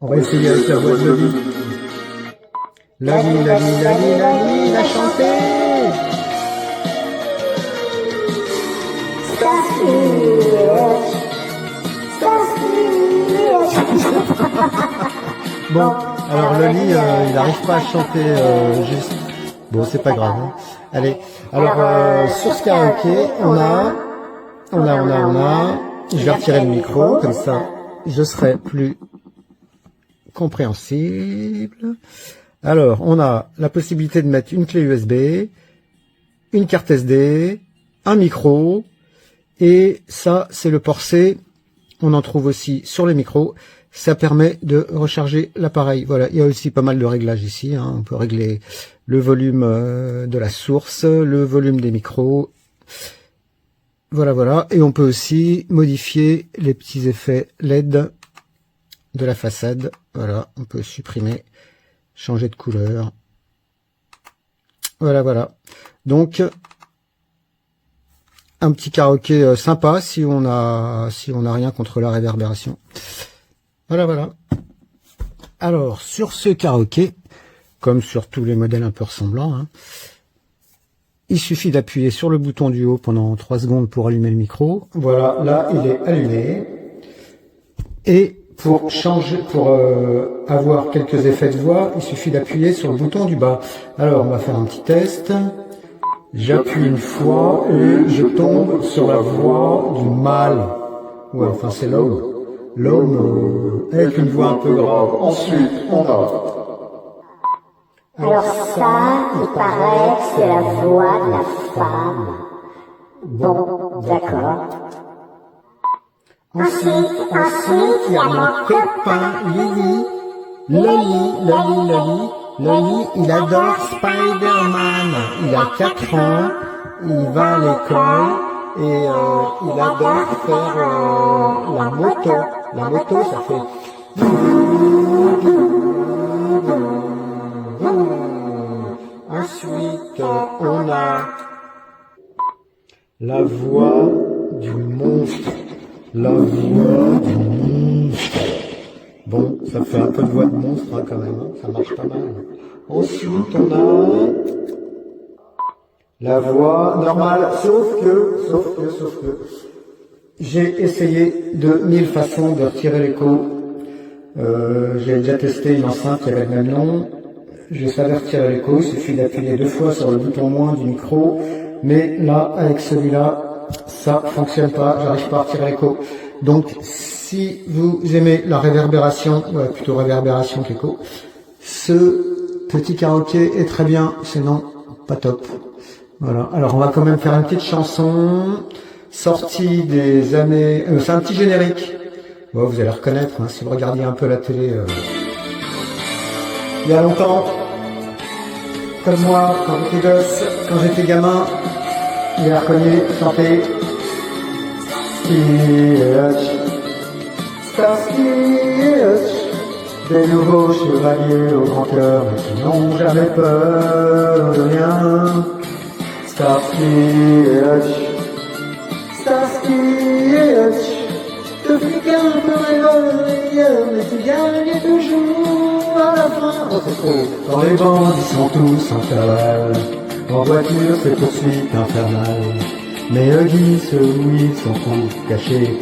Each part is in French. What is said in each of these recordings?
On va essayer avec la voix de Loli. Loli, la chanter. Bon, alors Loli, il n'arrive pas à chanter juste. Bon, c'est pas grave. Hein. Allez, alors sur ce karaoké, on a. Je vais retirer le micro, comme ça, je serai plus compréhensible. Alors, on a la possibilité de mettre une clé USB, une carte SD, un micro, et ça, c'est le port C. On en trouve aussi sur les micros. Ça permet de recharger l'appareil. Voilà, il y a aussi pas mal de réglages ici. Hein. On peut régler le volume de la source, le volume des micros. Voilà. Et on peut aussi modifier les petits effets LED de la façade. Voilà, on peut supprimer, changer de couleur. Voilà. Donc, un petit karaoké sympa si on a rien contre la réverbération. Voilà. Alors, sur ce karaoké, comme sur tous les modèles un peu ressemblants, hein, il suffit d'appuyer sur le bouton du haut pendant 3 secondes pour allumer le micro. Voilà, là, il est allumé. Et pour avoir quelques effets de voix, il suffit d'appuyer sur le bouton du bas. Alors, on va faire un petit test. J'appuie une fois et je tombe sur la voix du mâle. Ouais, enfin, c'est l'homme. L'homme avec une voix un peu grave. Ensuite, on a... Alors ça, il paraît que c'est la voix de la femme. Bon, d'accord. Ensuite, il y a mon copain Lily. Lily, il adore Spider-Man. Il a 4 ans, il va à l'école et il adore faire la moto. La moto, ça fait... Ensuite, on a la voix du monstre. La voix du monstre. Bon, ça fait un peu de voix de monstre hein, quand même, hein, ça marche pas mal. Ensuite, on a la voix normale, sauf que, j'ai essayé de 1000 façons de retirer l'écho. J'ai déjà testé une enceinte qui avait le même nom. Je savais retirer l'écho, il suffit d'appuyer 2 fois sur le bouton moins du micro. Mais là, avec celui-là, ça fonctionne pas, j'arrive pas à retirer l'écho. Donc, si vous aimez la réverbération, ouais, plutôt réverbération qu'écho, ce petit karaoké est très bien, sinon pas top. Voilà. Alors, on va quand même faire une petite chanson sortie des années... c'est un petit générique. Bon, vous allez reconnaître, hein, si vous regardiez un peu la télé... Il y a longtemps, comme moi, quand j'étais gosse, quand j'étais gamin, il a reconnu chanter Starsky et Hutch, des nouveaux chevaliers au grand cœur, mais qui n'ont jamais peur de rien. Starsky et Hutch, deux flics un peu rêveurs, mais qui gagnent toujours à la fin. Oh, c'est trop. Quand les bandits sont tous en cavale, en voiture c'est poursuite infernale. Mais Huggy, ceux où ils sont tous cachés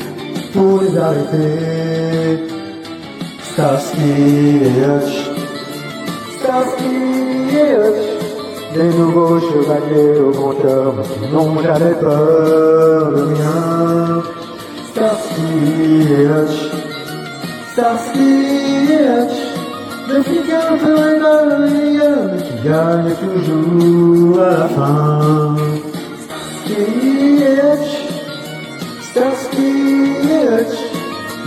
pour les arrêter. Starsky et Hutch, des nouveaux chevaliers au grand cœur, mais qui n'ont jamais peur de rien. Starsky et Hutch, deux flics un peu rêveurs, mais qui gagnent toujours à la fin. Starsky et Hutch,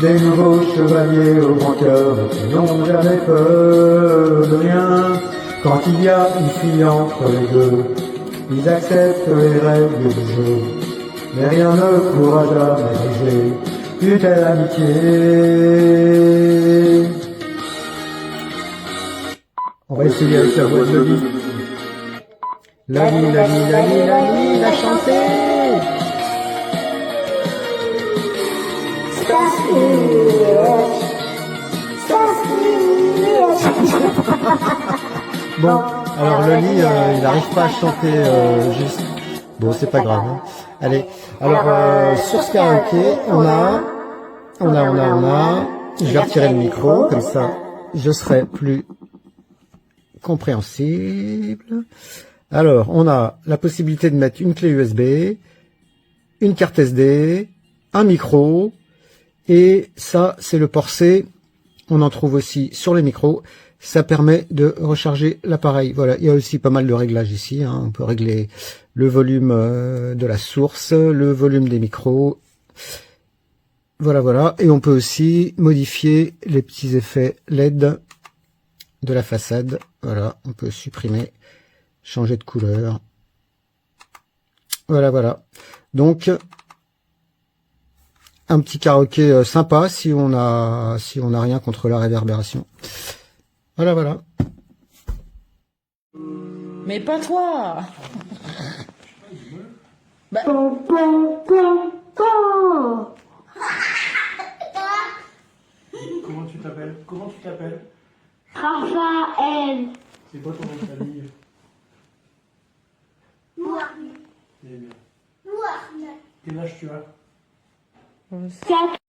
des nouveaux chevaliers au grand cœur, mais qui n'ont jamais peur de rien. Quand il y a une fille entre les deux, ils acceptent les règles du jeu. Mais rien ne pourra jamais briser une telle amitié. On va essayer avec la voix de Loli. Loli, la chanter. Starsky et Hutch, Bon, alors Loli, il n'arrive pas à chanter juste. Bon, c'est pas grave. Hein. Allez, alors sur ce karaoké, on a. Je vais retirer le micro, comme ça, je serai plus compréhensible. Alors, on a la possibilité de mettre une clé USB, une carte SD, un micro, et ça, c'est le port C. On en trouve aussi sur les micros. Ça permet de recharger l'appareil. Voilà, il y a aussi pas mal de réglages ici. Hein. On peut régler le volume de la source, le volume des micros. Voilà, voilà. Et on peut aussi modifier les petits effets LED de la façade. Voilà, on peut supprimer, changer de couleur. Voilà, voilà. Donc, un petit karaoké sympa si on a rien contre la réverbération. Voilà, voilà. Mais pas toi. Bah. Comment tu t'appelles? Comment tu t'appelles? Raphaël. C'est quoi ton nom de famille? Mohamed. Eh bien. Quel âge tu as? 4